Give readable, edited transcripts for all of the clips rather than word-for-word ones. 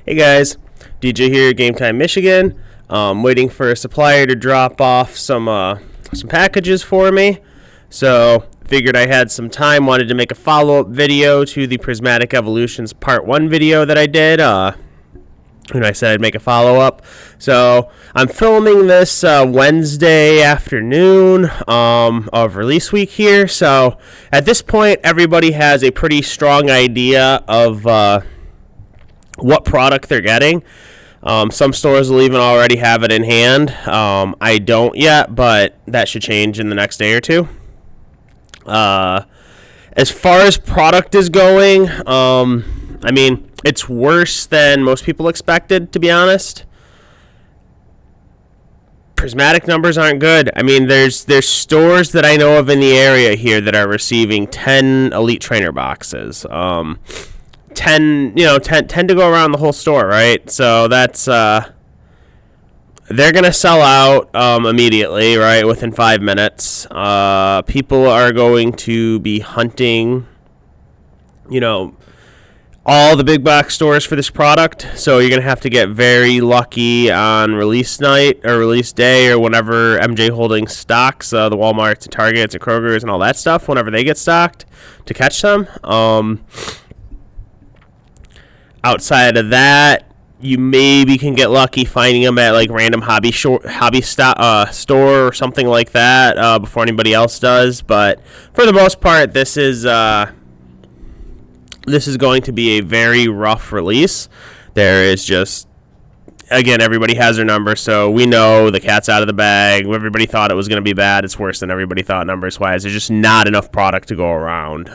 Hey guys, DJ here, Game Time Michigan. Waiting for a supplier to drop off some packages for me. So figured I had some time, wanted to make a follow-up video to the Prismatic Evolutions Part 1 video that I did. And I said I'd make a follow-up. So I'm filming this Wednesday afternoon of release week here. So at this point, everybody has a pretty strong idea of what product they're getting. Some stores will even already have it in hand. I don't yet, but that should change in the next day or two. As far as product is going, I mean, it's worse than most people expected, to be honest. Prismatic numbers aren't good. I mean, there's stores that I know of in the area here that are receiving 10 Elite Trainer boxes. 10 to go around the whole store, right? So that's they're gonna sell out immediately, right, within 5 minutes. People are going to be hunting, all the big box stores for this product. So you're gonna have to get very lucky on release night or release day or whenever MJ Holdings stocks the Walmarts and Targets and Kroger's and all that stuff. Whenever they get stocked, to catch them. Outside of that, you maybe can get lucky finding them at like random hobby store or something like that before anybody else does. But for the most part, this is going to be a very rough release. There is just, again, everybody has their number, so we know the cat's out of the bag. Everybody thought it was going to be bad. It's worse than everybody thought numbers-wise. There's just not enough product to go around.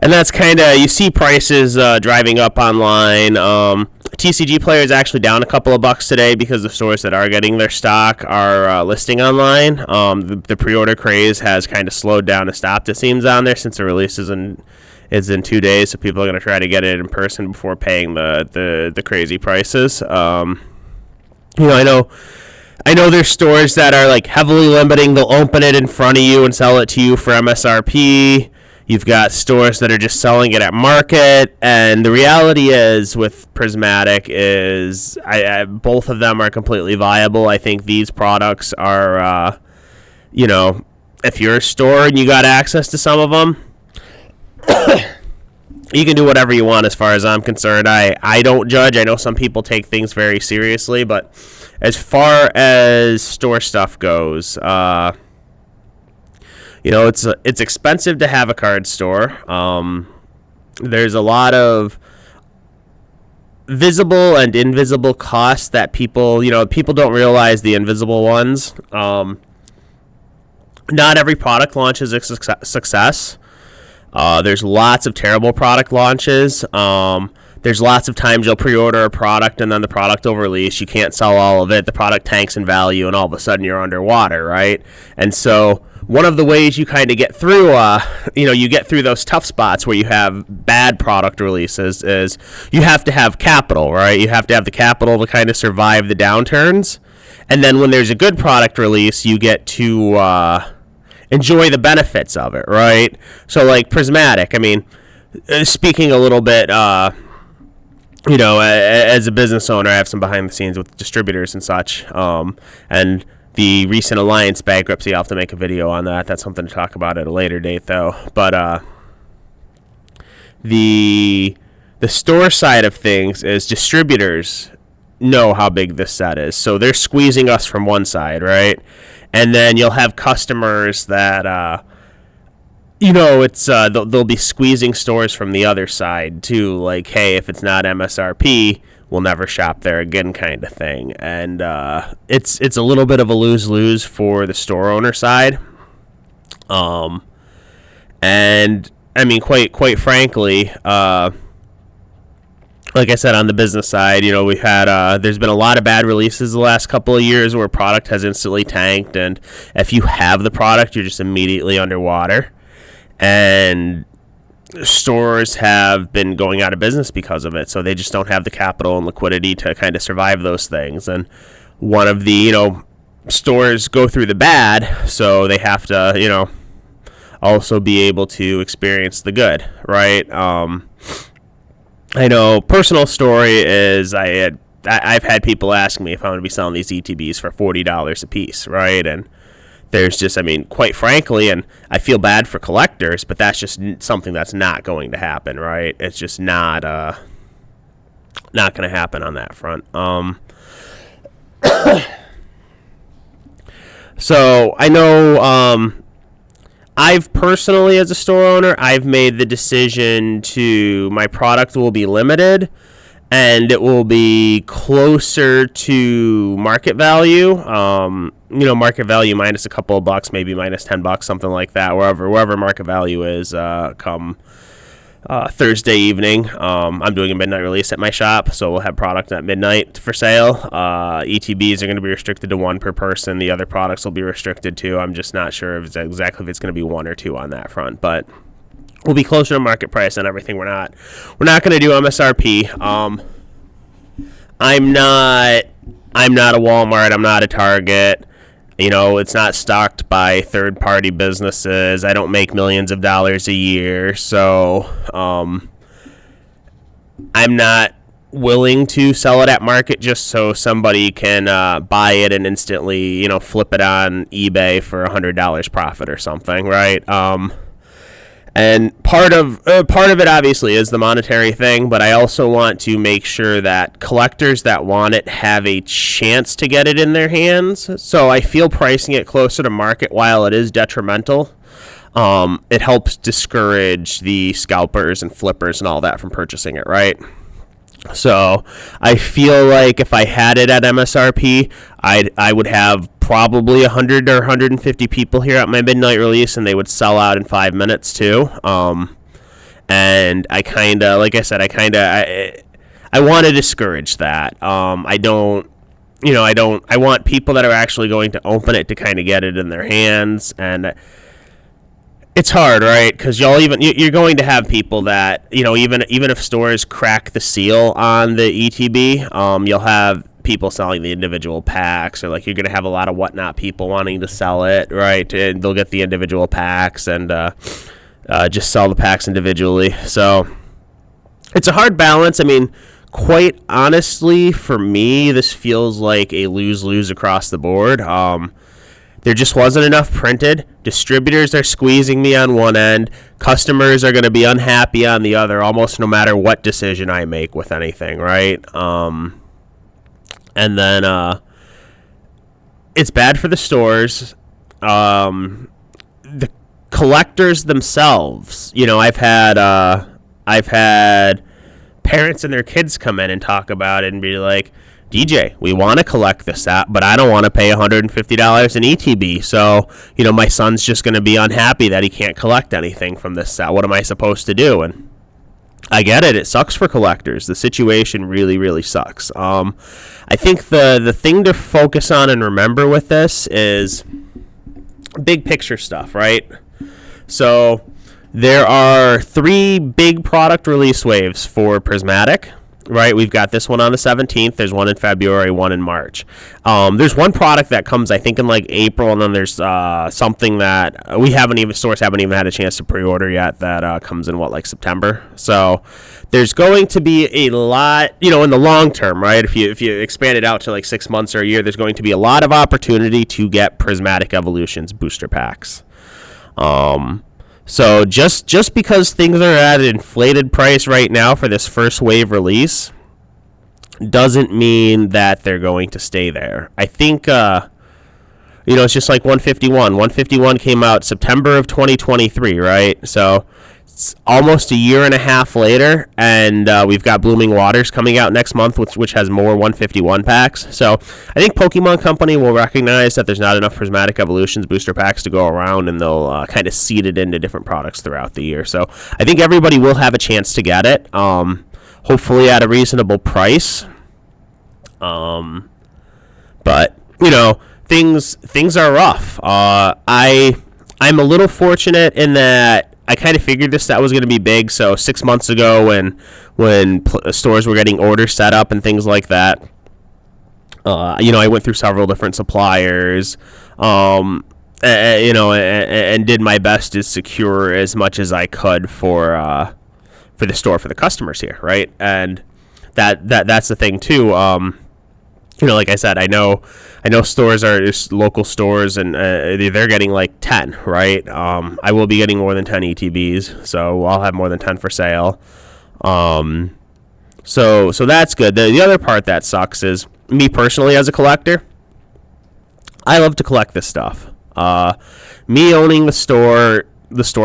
And that's kind of, you see prices driving up online. TCG Player is actually down a couple of bucks today because the stores that are getting their stock are listing online. The pre-order craze has kind of slowed down and stopped, it seems, on there since the release is in 2 days. So people are going to try to get it in person before paying the crazy prices. I know there's stores that are like heavily limiting. They'll open it in front of you and sell it to you for MSRP. You've got stores that are just selling it at market, and the reality is with Prismatic is both of them are completely viable. I think these products are, if you're a store and you got access to some of them, you can do whatever you want as far as I'm concerned. I don't judge. I know some people take things very seriously, but as far as store stuff goes, it's expensive to have a card store. There's a lot of visible and invisible costs that people don't realize, the invisible ones. Not every product launch is a success. There's lots of terrible product launches. There's lots of times you'll pre-order a product and then the product will release. You can't sell all of it. The product tanks in value and all of a sudden you're underwater, right? And so one of the ways you kind of get through, you get through those tough spots where you have bad product releases is you have to have capital, right? You have to have the capital to kind of survive the downturns. And then when there's a good product release, you get to enjoy the benefits of it, right? So like Prismatic, I mean, speaking a little bit, as a business owner, I have some behind the scenes with distributors and such, and the recent Alliance bankruptcy, I'll have to make a video on that. That's something to talk about at a later date, though. But the store side of things is distributors know how big this set is, so they're squeezing us from one side, right? And then you'll have customers that they'll be squeezing stores from the other side too, like, hey, if it's not MSRP, we'll never shop there again, kind of thing. And it's a little bit of a lose-lose for the store owner side. And I mean, quite frankly, like I said, on the business side, we've had there's been a lot of bad releases the last couple of years where product has instantly tanked, and if you have the product, you're just immediately underwater. And stores have been going out of business because of it, so they just don't have the capital and liquidity to kind of survive those things. And one of the, stores go through the bad, so they have to, also be able to experience the good, right? I know personal story is I've had people ask me if I'm going to be selling these ETBs for $40 a piece, right? And there's just, I mean, quite frankly, and I feel bad for collectors, but that's just something that's not going to happen, right? It's just not going to happen on that front. So I know I've personally, as a store owner, I've made the decision to my product will be limited and it will be closer to market value. Market value minus a couple of bucks, maybe minus $10, something like that, wherever market value is come Thursday evening. I'm doing a midnight release at my shop, so we'll have product at midnight for sale. ETBs are going to be restricted to one per person. The other products will be restricted to. I'm just not sure exactly if it's going to be one or two on that front, but we'll be closer to market price on everything. We're not going to do MSRP. I'm not a Walmart. I'm not a Target. It's not stocked by third-party businesses. I don't make millions of dollars a year, so I'm not willing to sell it at market just so somebody can buy it and instantly, flip it on eBay for $100 profit or something, right? And part of it obviously is the monetary thing, but I also want to make sure that collectors that want it have a chance to get it in their hands. So I feel pricing it closer to market, while it is detrimental, it helps discourage the scalpers and flippers and all that from purchasing it, right? So I feel like if I had it at MSRP, I would have probably 100 or 150 people here at my midnight release, and they would sell out in 5 minutes too. And I kind of, like I said, I want to discourage that. I want people that are actually going to open it to kind of get it in their hands. And it's hard, right? Because you're going to have people that, even if stores crack the seal on the ETB, you'll have people selling the individual packs, or like you're going to have a lot of whatnot people wanting to sell it, right? And they'll get the individual packs and just sell the packs individually. So it's a hard balance. I mean, quite honestly, for me, this feels like a lose-lose across the board. There just wasn't enough printed. Distributors are squeezing me on one end. Customers are going to be unhappy on the other, almost no matter what decision I make with anything, right? And then it's bad for the stores. The collectors themselves, I've had parents and their kids come in and talk about it and be like, DJ, we want to collect this set, but I don't want to pay $150 in ETB. So, my son's just going to be unhappy that he can't collect anything from this set. What am I supposed to do? And I get it. It sucks for collectors. The situation really, really sucks. I think the thing to focus on and remember with this is big picture stuff, right? So there are 3 big product release waves for Prismatic. Right, we've got this one on the 17th. There's one in February, one in March. There's one product that comes, I think, in like April, and then there's something that stores haven't even had a chance to pre-order yet that comes in like September. So there's going to be a lot, in the long term, right? If you expand it out to like 6 months or a year, there's going to be a lot of opportunity to get Prismatic Evolutions booster packs. So just because things are at an inflated price right now for this first wave release doesn't mean that they're going to stay there. I think, it's just like 151. 151 came out September of 2023, right? So it's almost a year and a half later, and we've got Blooming Waters coming out next month, which has more 151 packs. So I think Pokemon Company will recognize that there's not enough Prismatic Evolutions booster packs to go around, and they'll kind of seed it into different products throughout the year. So I think everybody will have a chance to get it, hopefully at a reasonable price. But things are rough. I'm a little fortunate in that I kind of figured this set was going to be big. So 6 months ago, when stores were getting orders set up and things like that, I went through several different suppliers, and did my best to secure as much as I could for for the store, for the customers here, right? And that's the thing too. Like I said, I know stores are just local stores, and they're getting like 10, right? I will be getting more than 10 ETBs, so I'll have more than 10 for sale. So that's good. The other part that sucks is me personally as a collector. I love to collect this stuff. Me owning the store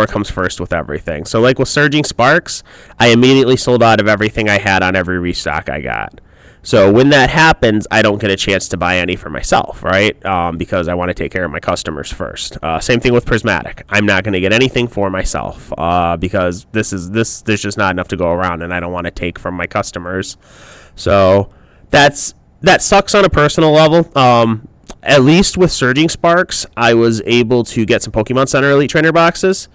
comes first with everything. So like with Surging Sparks, I immediately sold out of everything I had on every restock I got. So when that happens, I don't get a chance to buy any for myself, right? Because I want to take care of my customers first. Same thing with Prismatic. I'm not going to get anything for myself because there's just not enough to go around, and I don't want to take from my customers. So that sucks on a personal level. At least with Surging Sparks, I was able to get some Pokemon Center Elite Trainer boxes.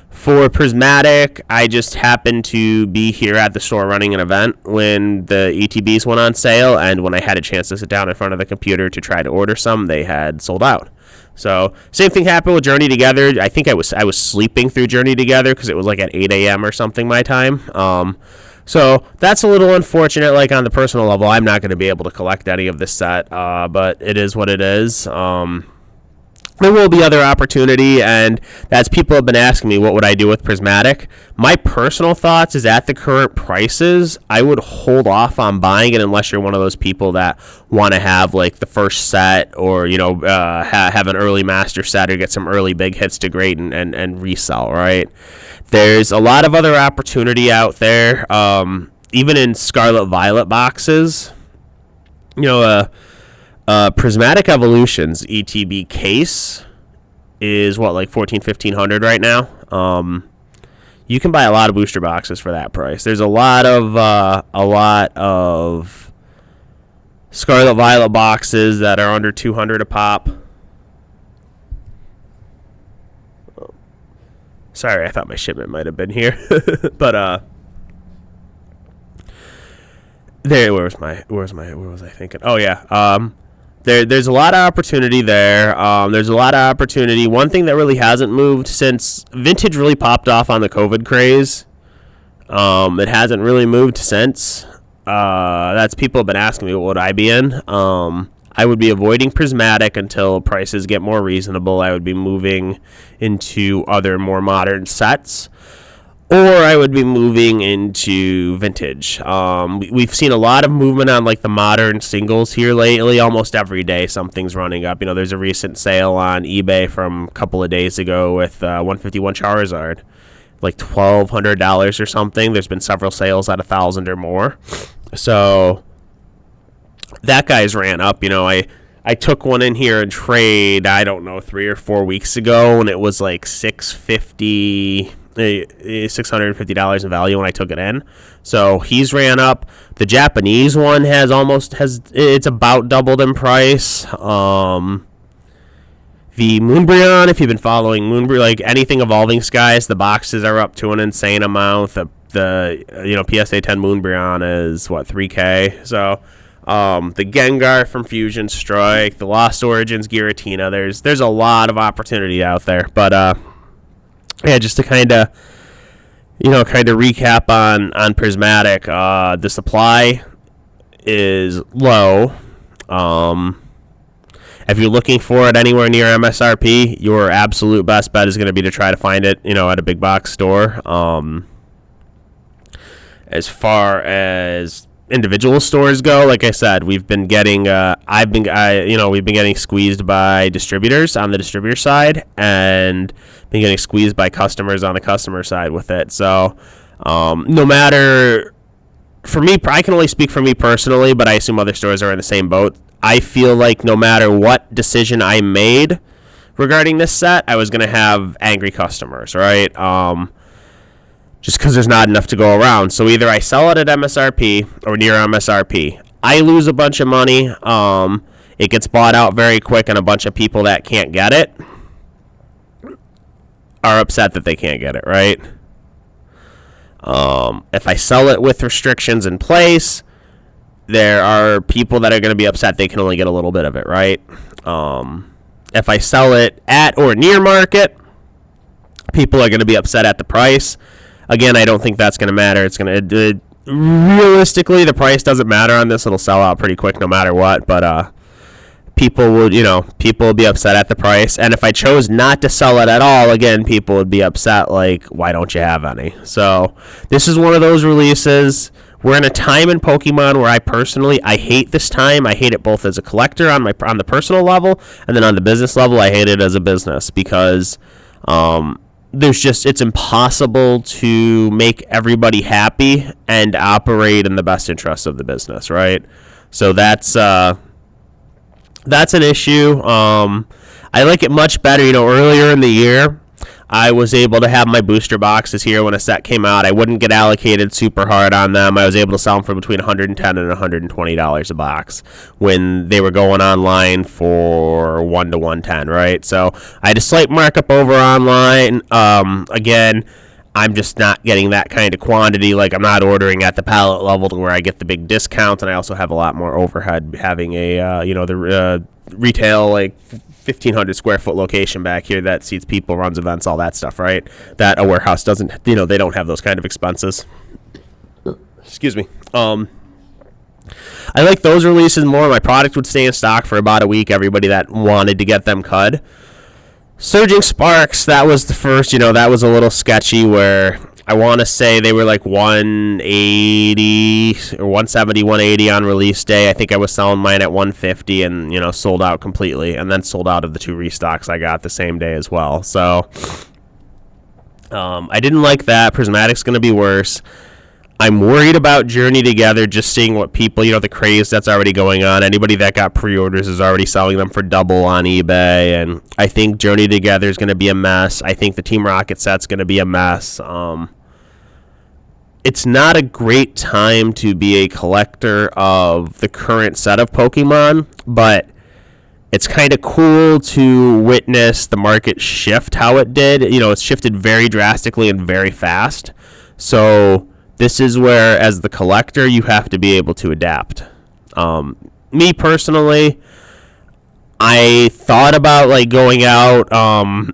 For Prismatic, I just happened to be here at the store running an event when the ETBs went on sale, and when I had a chance to sit down in front of the computer to try to order some, they had sold out. So same thing happened with Journey Together. I think I was sleeping through Journey Together because it was like at 8 a.m. or something my time. So that's a little unfortunate. Like on the personal level, I'm not going to be able to collect any of this set, but it is what it is. There will be other opportunity, and that's people have been asking me what would I do with Prismatic. My personal thoughts is at the current prices, I would hold off on buying it unless you're one of those people that want to have like the first set, or have an early master set, or get some early big hits to grade and resell, right? There's a lot of other opportunity out there, even in Scarlet Violet boxes. Prismatic Evolutions ETB case is like $1,400-$1,500 right now. You can buy a lot of booster boxes for that price. There's a lot of Scarlet Violet boxes that are under $200 a pop. Sorry, I thought my shipment might have been here, but there. Where was I thinking? Oh yeah. There's a lot of opportunity there. There's a lot of opportunity. One thing that really hasn't moved since Vintage really popped off on the COVID craze, it hasn't really moved since. That's people have been asking me what would I be in. I would be avoiding Prismatic until prices get more reasonable. I would be moving into other more modern sets, or I would be moving into Vintage. We've seen a lot of movement on like the modern singles here lately. Almost every day something's running up. There's a recent sale on eBay from a couple of days ago with 151 Charizard, like $1,200 or something. There's been several sales at $1,000 or more. So that guy's ran up. I took one in here in trade, I don't know, 3 or 4 weeks ago, and it was like $650 in value when I took it in. So he's ran up. The Japanese one it's about doubled in price. The Moonbreon, if you've been following Moonbreon, like anything Evolving Skies, the boxes are up to an insane amount. The PSA 10 Moonbreon is $3K. So the Gengar from Fusion Strike, the Lost Origins Giratina, there's a lot of opportunity out there. But yeah, just to kind of recap on Prismatic, the supply is low. If you're looking for it anywhere near MSRP, your absolute best bet is going to be to try to find it, at a big box store. As far as individual stores go, like I said, we've been getting we've been getting squeezed by distributors on the distributor side, and been getting squeezed by customers on the customer side with it. So no matter, for me, I can only speak for me personally, but I assume other stores are in the same boat. I feel like no matter what decision I made regarding this set, I was going to have angry customers, right? Just because there's not enough to go around. So either I sell it at MSRP or near MSRP. I lose a bunch of money. It gets bought out very quick, and a bunch of people that can't get it are upset that they can't get it, right? If I sell it with restrictions in place, there are people that are going to be upset they can only get a little bit of it, right? If I sell it at or near market, people are going to be upset at the price. Again, I don't think that's going to matter. It's going to realistically, the price doesn't matter on this. It'll sell out pretty quick no matter what. But people would be upset at the price. And if I chose not to sell it at all, again, people would be upset. Like, why don't you have any? So this is one of those releases. We're in a time in Pokemon where I hate this time. I hate it both as a collector on the personal level, and then on the business level, I hate it as a business because it's impossible to make everybody happy and operate in the best interest of the business, right? So that's an issue. I like it much better. Earlier in the year, I was able to have my booster boxes here when a set came out. I wouldn't get allocated super hard on them. I was able to sell them for between $110 and $120 a box when they were going online for $1 to $110, right? So I had a slight markup over online. Again, I'm just not getting that kind of quantity. Like, I'm not ordering at the pallet level to where I get the big discounts, and I also have a lot more overhead having the retail, like, 1,500 square foot location back here that seats people, runs events, all that stuff, right? That a warehouse doesn't, they don't have those kind of expenses. Excuse me. I like those releases more. My product would stay in stock for about a week, everybody that wanted to get them cut. Surging Sparks, that was the first, that was a little sketchy where I want to say they were like 180 or 170, 180 on release day. I think I was selling mine at 150 and, sold out completely, and then sold out of the 2 restocks I got the same day as well. So I didn't like that. Prismatic's going to be worse. I'm worried about Journey Together, just seeing what people, the craze that's already going on. Anybody that got pre-orders is already selling them for double on eBay, and I think Journey Together is going to be a mess. I think the Team Rocket set's going to be a mess. It's not a great time to be a collector of the current set of Pokemon, but it's kind of cool to witness the market shift how it did. It's shifted very drastically and very fast. So this is where, as the collector, you have to be able to adapt. Me personally, I thought about going out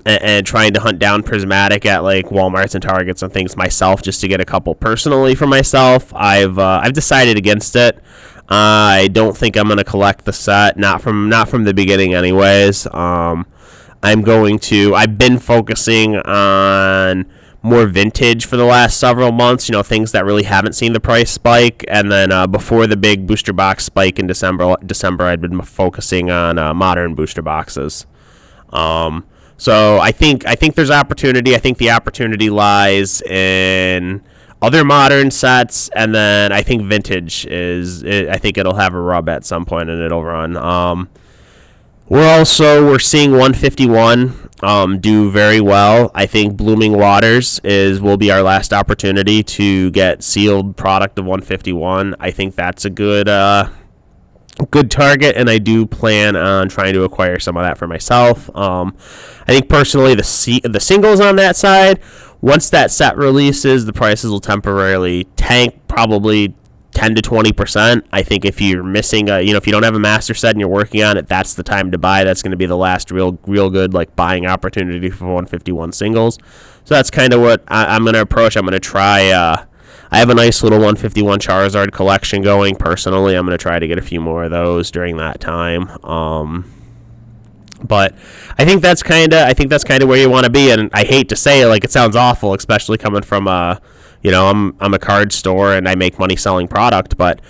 and trying to hunt down Prismatic at Walmarts and Targets and things myself, just to get a couple personally for myself. I've decided against it. I don't think I'm going to collect the set, not from the beginning, anyways. I've been focusing on more vintage for the last several months, things that really haven't seen the price spike. And then before the big booster box spike in December I'd been focusing on modern booster boxes. So I think there's opportunity. I think the opportunity lies in other modern sets, and then I think vintage I think it'll have a rub at some point and it'll run. We're seeing 151 do very well. I think Blooming Waters will be our last opportunity to get sealed product of 151. I think that's a good target, and I do plan on trying to acquire some of that for myself. I think personally the singles on that side, once that set releases, the prices will temporarily tank, probably 10 to 20%. I think if you're missing if you don't have a master set and you're working on it, that's the time to buy. That's going to be the last real good buying opportunity for 151 singles. So that's kind of what I'm going to approach. I'm going to try. I have a nice little 151 Charizard collection going. Personally, I'm going to try to get a few more of those during that time. But I think that's kind of where you want to be. And I hate to say it, it sounds awful, especially coming from I'm a card store and I make money selling product, but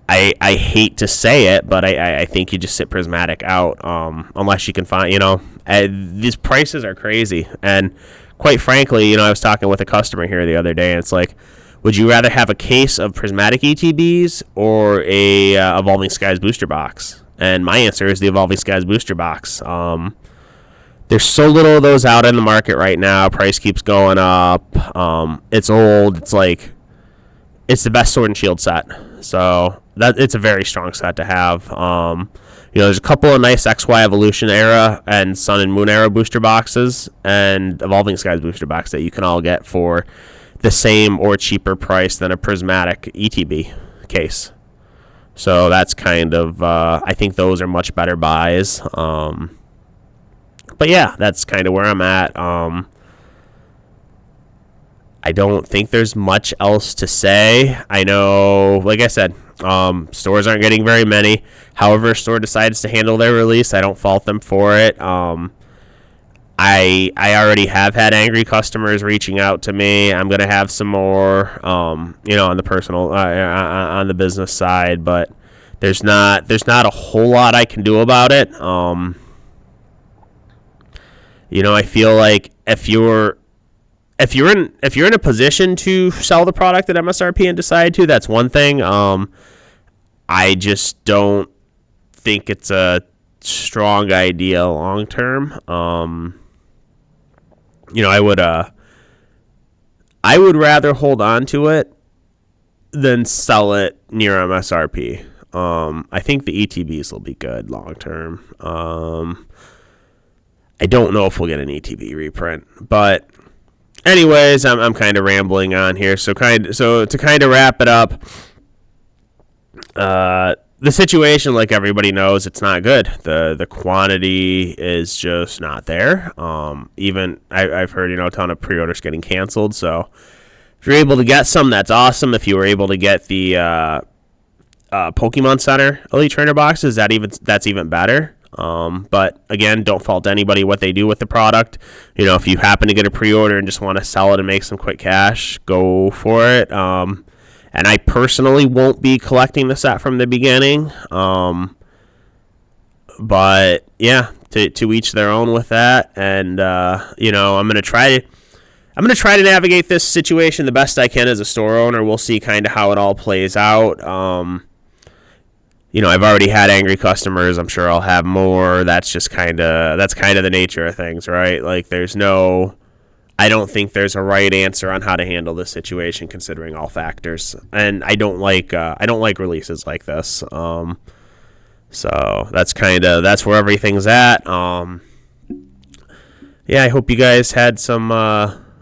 I hate to say it, but I think you just sit Prismatic out unless you can find, these prices are crazy. And quite frankly, I was talking with a customer here the other day, and it's like, would you rather have a case of Prismatic ETBs or a Evolving Skies booster box? And my answer is the Evolving Skies booster box. There's so little of those out in the market right now. Price keeps going up. It's old. It's the best Sword and Shield set. So it's a very strong set to have. There's a couple of nice XY Evolution era and Sun and Moon era booster boxes and Evolving Skies booster box that you can all get for the same or cheaper price than a Prismatic ETB case. So that's kind of, I think those are much better buys. But yeah, that's kind of where I'm at. I don't think there's much else to say. I know, like I said, stores aren't getting very many. However, a store decides to handle their release, I don't fault them for it. I already have had angry customers reaching out to me. I'm gonna have some more, on the personal, on the business side, but there's not a whole lot I can do about it. I feel like if you're in a position to sell the product at MSRP and decide to, that's one thing. I just don't think it's a strong idea long term. I would rather hold on to it than sell it near MSRP. I think the ETBs will be good long term. I don't know if we'll get an ETB reprint, but anyways, I'm kind of rambling on here. So to kind of wrap it up, the situation, like everybody knows, it's not good. The quantity is just not there. Even I've heard a ton of pre-orders getting canceled. So if you're able to get some, that's awesome. If you were able to get the Pokemon Center Elite Trainer boxes, that's even better. But again, don't fault anybody what they do with the product. If you happen to get a pre-order and just want to sell it and make some quick cash, go for it. And I personally won't be collecting the set from the beginning. But yeah, to each their own with that. And I'm gonna try to navigate this situation the best I can as a store owner. We'll see kind of how it all plays out. I've already had angry customers. I'm sure I'll have more. That's kind of the nature of things, right? Like I don't think there's a right answer on how to handle this situation considering all factors. And I don't like releases like this. So that's where everything's at. Yeah, I hope you guys had some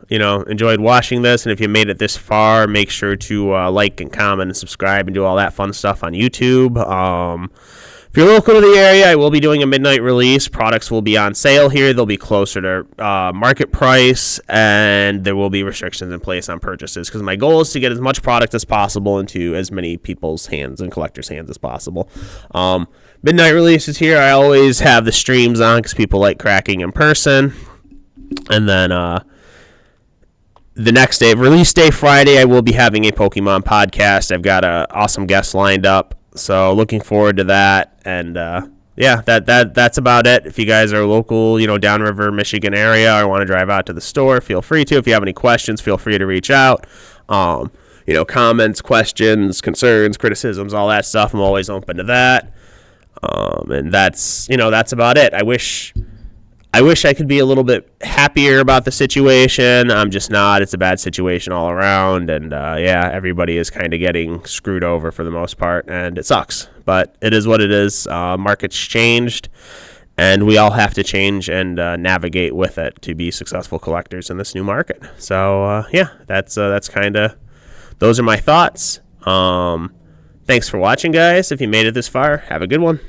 enjoyed watching this, and if you made it this far, make sure to like and comment and subscribe and do all that fun stuff on YouTube. If you're local to the area, I will be doing a midnight release. Products will be on sale here. They'll be closer to market price, and there will be restrictions in place on purchases because my goal is to get as much product as possible into as many people's hands and collectors' hands as possible. Midnight releases here. I always have the streams on because people like cracking in person. And then the next day, release day Friday, I will be having a Pokemon podcast. I've got an awesome guest lined up. So looking forward to that, and that's about it. If you guys are local, downriver Michigan area, or want to drive out to the store, feel free to. If you have any questions, feel free to reach out. Comments, questions, concerns, criticisms, all that stuff. I'm always open to that. And that's about it. I wish I could be a little bit happier about the situation. I'm just not. It's a bad situation all around. And, everybody is kind of getting screwed over for the most part. And it sucks. But it is what it is. Market's changed. And we all have to change and navigate with it to be successful collectors in this new market. So, that's kind of... Those are my thoughts. Thanks for watching, guys. If you made it this far, have a good one.